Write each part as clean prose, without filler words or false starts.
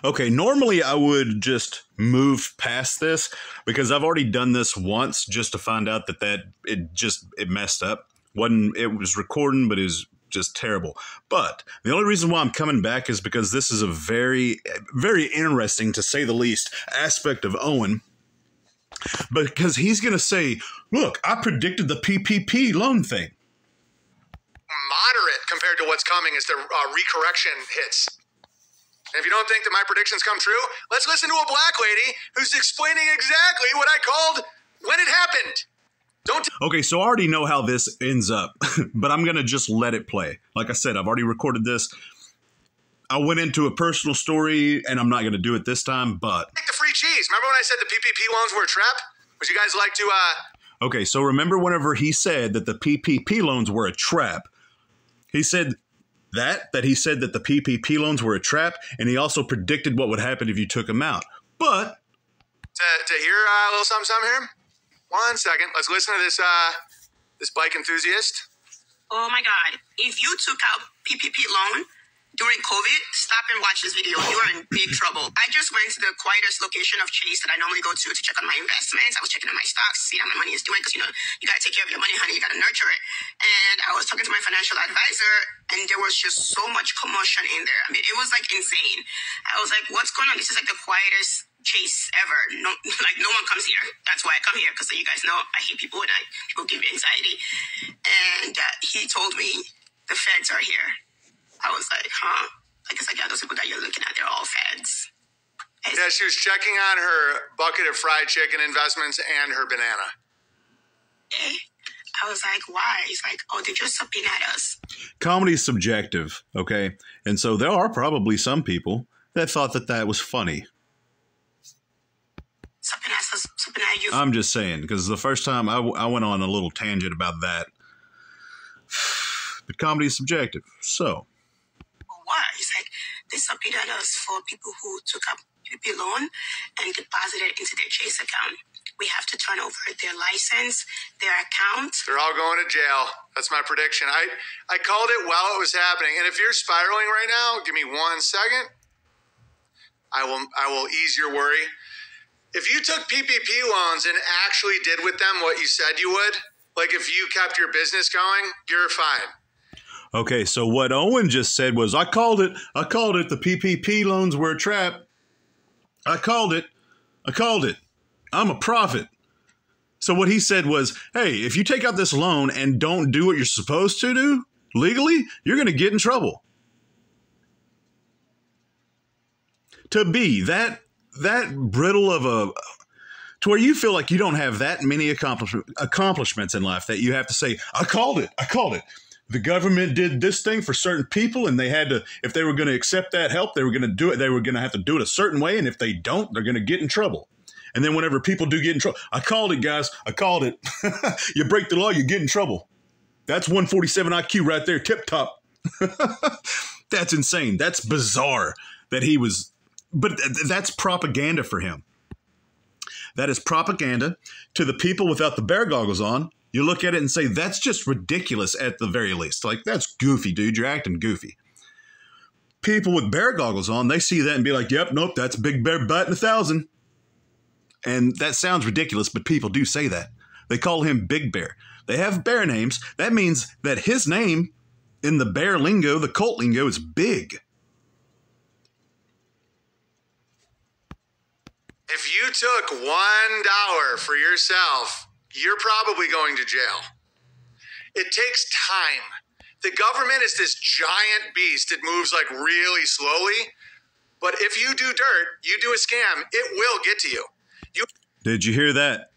Okay, normally I would just move past this because I've already done this once just to find out that it messed up. It was recording, but it was just terrible. But the only reason why I'm coming back is because this is a very, very interesting, to say the least, aspect of Owen. Because he's going to say, look, I predicted the PPP loan thing. Moderate compared to what's coming as the recorrection hits. And if you don't think that my predictions come true, let's listen to a black lady who's explaining exactly what I called when it happened. Okay, so I already know how this ends up, but I'm going to just let it play. Like I said, I've already recorded this. I went into a personal story, and I'm not going to do it this time, but... Take the free cheese. Remember when I said the PPP loans were a trap? Would you guys like to, Okay, so remember whenever he said that the PPP loans were a trap, he said that he said that the PPP loans were a trap, and he also predicted what would happen if you took them out. But... To hear a little something here? 1 second. Let's listen to this bike enthusiast. Oh my God. If you took out PPP loan during COVID, stop and watch this video. You are in big trouble. I just went to the quietest location of Chase that I normally go to check on my investments. I was checking on my stocks, see how my money is doing, because, you got to take care of your money, honey. You got to nurture it. And I was talking to my financial advisor, and there was just so much commotion in there. I mean, it was like insane. I was like, what's going on? This is like the quietest Chase ever. No one comes here. That's why I come here, because you guys know I hate people and people give me anxiety. And he told me the feds are here. I was like, huh? I guess yeah, those people that you're looking at, they're all feds. Yeah, she was checking on her bucket of fried chicken investments and her banana. I was like, why? He's like, oh, they just subpoenaed us. Comedy is subjective, okay? And so there are probably some people that thought that was funny. Subpoena you. I'm just saying, because the first time I went on a little tangent about that. But comedy is subjective, so... Why? He's like, they subpoenaed us for people who took up PPP loan and deposited it into their Chase account. We have to turn over their license, their account. They're all going to jail. That's my prediction. I called it while it was happening. And if you're spiraling right now, give me 1 second. I will ease your worry. If you took PPP loans and actually did with them what you said you would, like if you kept your business going, you're fine. Okay, so what Owen just said was, I called it. The PPP loans were a trap. I called it. I'm a prophet. So what he said was, hey, if you take out this loan and don't do what you're supposed to do legally, you're going to get in trouble. To be that brittle of to where you feel like you don't have that many accomplishments in life that you have to say, I called it. The government did this thing for certain people, and they had to, if they were going to accept that help, they were going to do it. They were going to have to do it a certain way. And if they don't, they're going to get in trouble. And then whenever people do get in trouble, I called it, guys. I called it. You break the law, you get in trouble. That's 147 IQ right there. Tip top. That's insane. That's bizarre that he was, but that's propaganda for him. That is propaganda to the people without the bear goggles on. You look at it and say, that's just ridiculous at the very least. Like, that's goofy, dude. You're acting goofy. People with bear goggles on, they see that and be like, yep, nope, that's Big Bear biting 1,000. And that sounds ridiculous, but people do say that. They call him Big Bear. They have bear names. That means that his name in the bear lingo, the cult lingo, is big. If you took $1 for yourself, you're probably going to jail. It takes time. The government is this giant beast. It moves like really slowly. But if you do dirt, you do a scam, it will get to you. Did you hear that?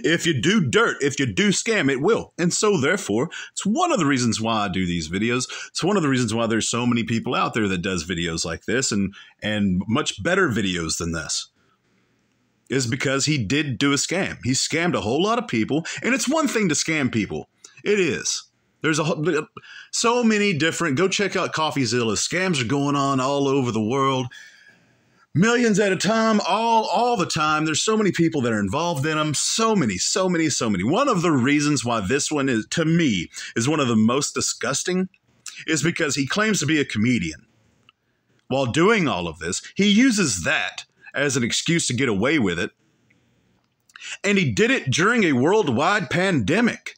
If you do dirt, if you do scam, it will. And so therefore, it's one of the reasons why I do these videos. It's one of the reasons why there's so many people out there that does videos like this and much better videos than this. Is because he did do a scam. He scammed a whole lot of people. And it's one thing to scam people. It is. There's so many different, go check out CoffeeZilla. Scams are going on all over the world. Millions at a time, all the time. There's so many people that are involved in them. So many. One of the reasons why this one is, to me, is one of the most disgusting is because he claims to be a comedian. while doing all of this. He uses that as an excuse to get away with it. And he did it during a worldwide pandemic.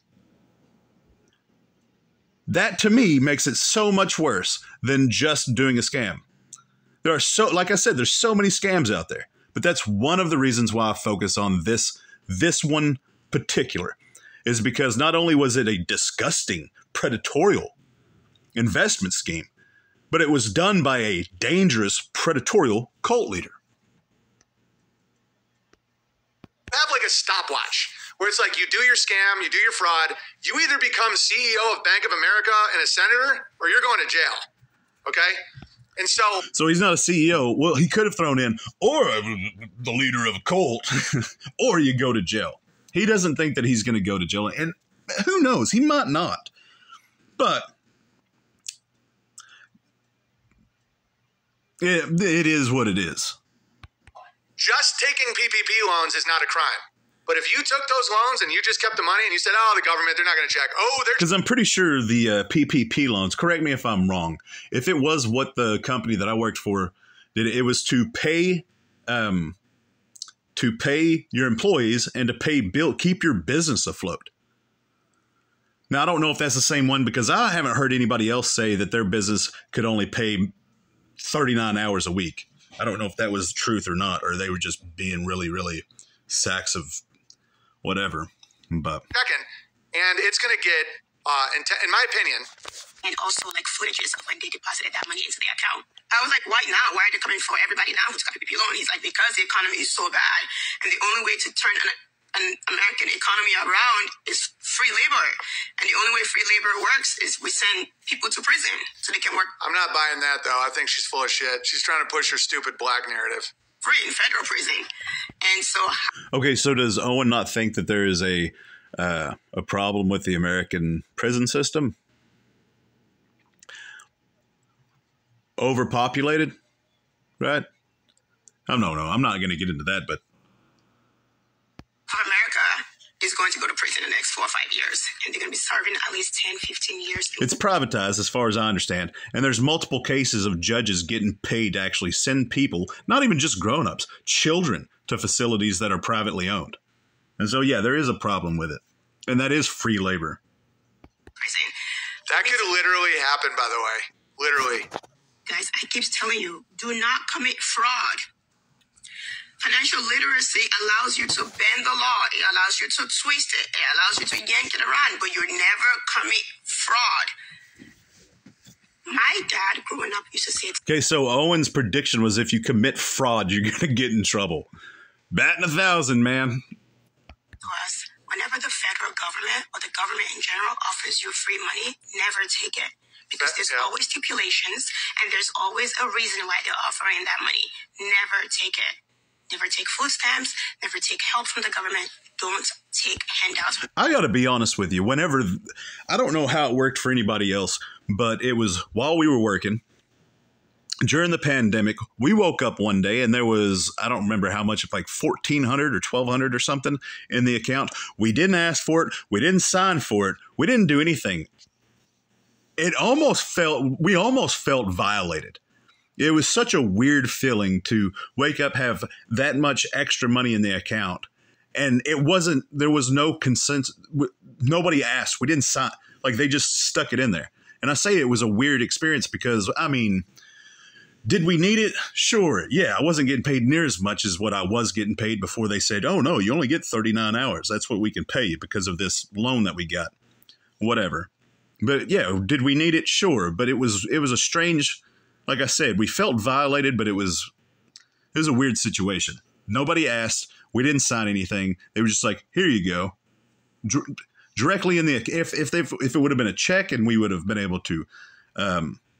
That, to me, makes it so much worse than just doing a scam. There are like I said, there's so many scams out there. But that's one of the reasons why I focus on this one particular, is because not only was it a disgusting, predatory investment scheme, but it was done by a dangerous, predatory cult leader. Have like a stopwatch where it's like you do your scam, you do your fraud, you either become CEO of Bank of America and a senator, or you're going to jail. Okay? And so he's not a CEO. Well, he could have thrown in, or the leader of a cult, or you go to jail. He doesn't think that he's going to go to jail. And who knows? He might not. But it is what it is. Just taking PPP loans is not a crime. But if you took those loans and you just kept the money and you said, oh, the government, they're not going to check. Oh, they're... Because I'm pretty sure the PPP loans, correct me if I'm wrong, if it was what the company that I worked for did, it was to pay your employees and to keep your business afloat. Now, I don't know if that's the same one, because I haven't heard anybody else say that their business could only pay 39 hours a week. I don't know if that was the truth or not, or they were just being really, really sacks of whatever. But second, and it's going to get, in my opinion, and also like footages of when they deposited that money into the account. I was like, why now? Why are they coming for everybody now who's got a PPP loan? He's like, because the economy is so bad, and the only way to turn an American economy around is free labor. And the only way free labor works is we send people to prison so they can work. I'm not buying that, though. I think she's full of shit. She's trying to push her stupid black narrative. Free in federal prison. And so... Okay, so does Owen not think that there is a problem with the American prison system? Overpopulated? Right? Oh, no, I'm not going to get into that, but... America is going to go to prison in the next 4 or 5 years, and they're going to be serving at least 10, 15 years. It's privatized, as far as I understand, and there's multiple cases of judges getting paid to actually send people, not even just grown-ups, children, to facilities that are privately owned. And so, yeah, there is a problem with it, and that is free labor. Prison. That could literally happen, by the way. Literally. Guys, I keep telling you, do not commit fraud. Financial literacy allows you to bend the law. It allows you to twist it. It allows you to yank it around, but you never commit fraud. My dad, growing up, used to say... Okay, so Owen's prediction was if you commit fraud, you're going to get in trouble. Batting 1,000, man. Was whenever the federal government or the government in general offers you free money, never take it. Because there's always stipulations, and there's always a reason why they're offering that money. Never take it. Never take food stamps. Never take help from the government. Don't take handouts. I got to be honest with you. I don't know how it worked for anybody else, but it was while we were working during the pandemic. We woke up one day and there was, I don't remember how much, like $1,400 or $1,200 or something in the account. We didn't ask for it. We didn't sign for it. We didn't do anything. We almost felt violated. It was such a weird feeling to wake up, have that much extra money in the account. And there was no consensus. Nobody asked. We didn't sign. Like, they just stuck it in there. And I say it was a weird experience because, I mean, did we need it? Sure. Yeah, I wasn't getting paid near as much as what I was getting paid before they said, oh, no, you only get 39 hours. That's what we can pay you because of this loan that we got. Whatever. But, yeah, did we need it? Sure. But it was a strange... Like I said, we felt violated, but it was a weird situation. Nobody asked. We didn't sign anything. They were just like, here you go. Directly in the, if it would have been a check and we would have been able to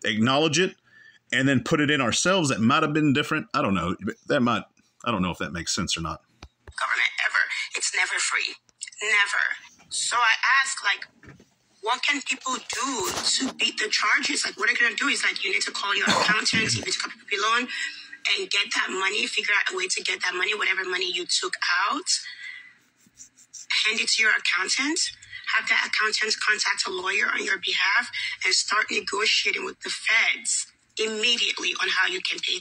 acknowledge it and then put it in ourselves, that might have been different. I don't know. I don't know if that makes sense or not. Government ever. It's never free. Never. So I ask, like, what can people do to beat the charges? Like, what are they going to do is, like, you need to call your accountant, you need to copy PPP loan, and get that money, figure out a way to get that money, whatever money you took out, hand it to your accountant, have that accountant contact a lawyer on your behalf, and start negotiating with the feds immediately on how you can pay.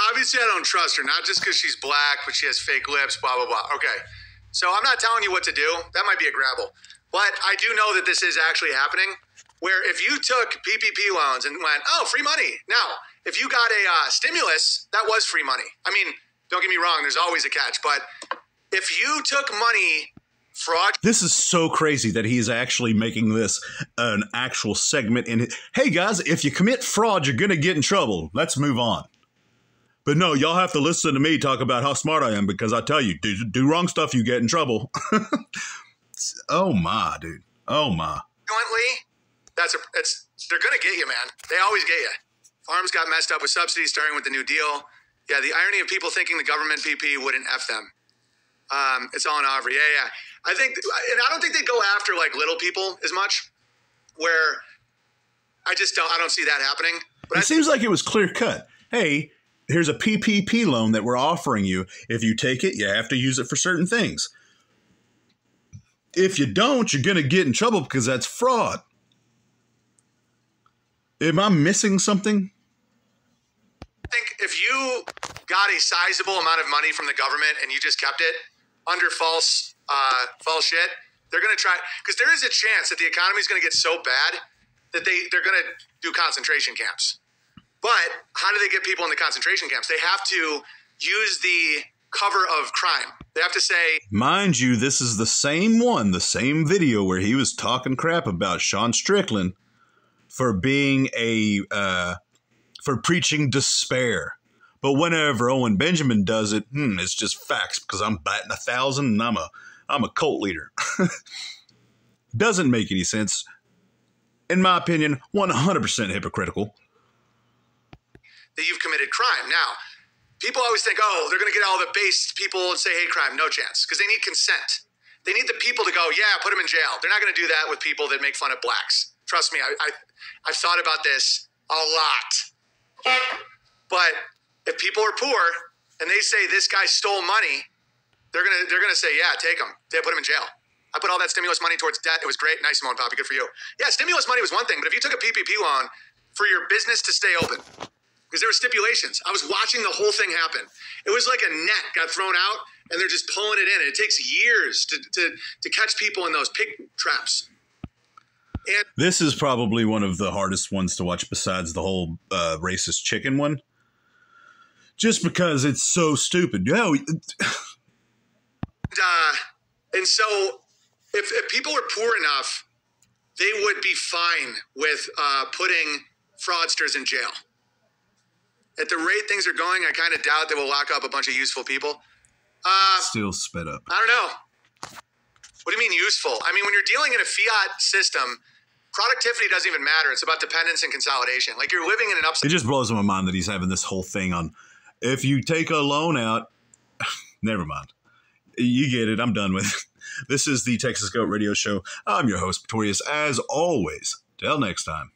Obviously, I don't trust her, not just because she's black, but she has fake lips, blah, blah, blah. Okay. So I'm not telling you what to do. That might be a grabble. But I do know that this is actually happening, where if you took PPP loans and went, oh, free money. Now, if you got a stimulus, that was free money. I mean, don't get me wrong, there's always a catch. But if you took money fraud. This is so crazy that he's actually making this an actual segment in it. Hey, guys, if you commit fraud, you're going to get in trouble. Let's move on. But no, y'all have to listen to me talk about how smart I am because I tell you, do wrong stuff, you get in trouble. Oh, my, dude. Oh, my. They're going to get you, man. They always get you. Farms got messed up with subsidies starting with the New Deal. Yeah, the irony of people thinking the government PP wouldn't F them. It's all an offer. Yeah. I don't think they go after like little people as much, where I don't see that happening. But it seems like it was clear cut. Hey, here's a PPP loan that we're offering you. If you take it, you have to use it for certain things. If you don't, you're going to get in trouble because that's fraud. Am I missing something? I think if you got a sizable amount of money from the government and you just kept it under false shit, they're going to try, because there is a chance that the economy is going to get so bad that they're going to do concentration camps. But how do they get people in the concentration camps? They have to use the cover of crime. They have to say, mind you, this is the same video where he was talking crap about Sean Strickland for being for preaching despair. But whenever Owen Benjamin does it, it's just facts because I'm batting 1,000 and I'm a cult leader. Doesn't make any sense. In my opinion, 100% hypocritical. That you've committed crime. Now, people always think, oh, they're going to get all the base people and say hate crime. No chance, because they need consent. They need the people to go, yeah, put them in jail. They're not going to do that with people that make fun of blacks. Trust me, I've thought about this a lot. But if people are poor and they say this guy stole money, they're gonna say, yeah, take him. They put him in jail. I put all that stimulus money towards debt. It was great. Nice, Simone Poppy. Good for you. Yeah, stimulus money was one thing, but if you took a PPP loan for your business to stay open, because there were stipulations. I was watching the whole thing happen. It was like a net got thrown out, and they're just pulling it in. It takes years to catch people in those pig traps. And this is probably one of the hardest ones to watch besides the whole racist chicken one. Just because it's so stupid. And so if people were poor enough, they would be fine with putting fraudsters in jail. At the rate things are going, I kind of doubt they will lock up a bunch of useful people. Still spit up. I don't know. What do you mean useful? I mean, when you're dealing in a fiat system, productivity doesn't even matter. It's about dependence and consolidation. Like you're living in an upside. It just blows my mind that he's having this whole thing on, if you take a loan out, never mind. You get it. I'm done with it. This is the Texas Goat Radio Show. I'm your host, Pretorius. As always, till next time.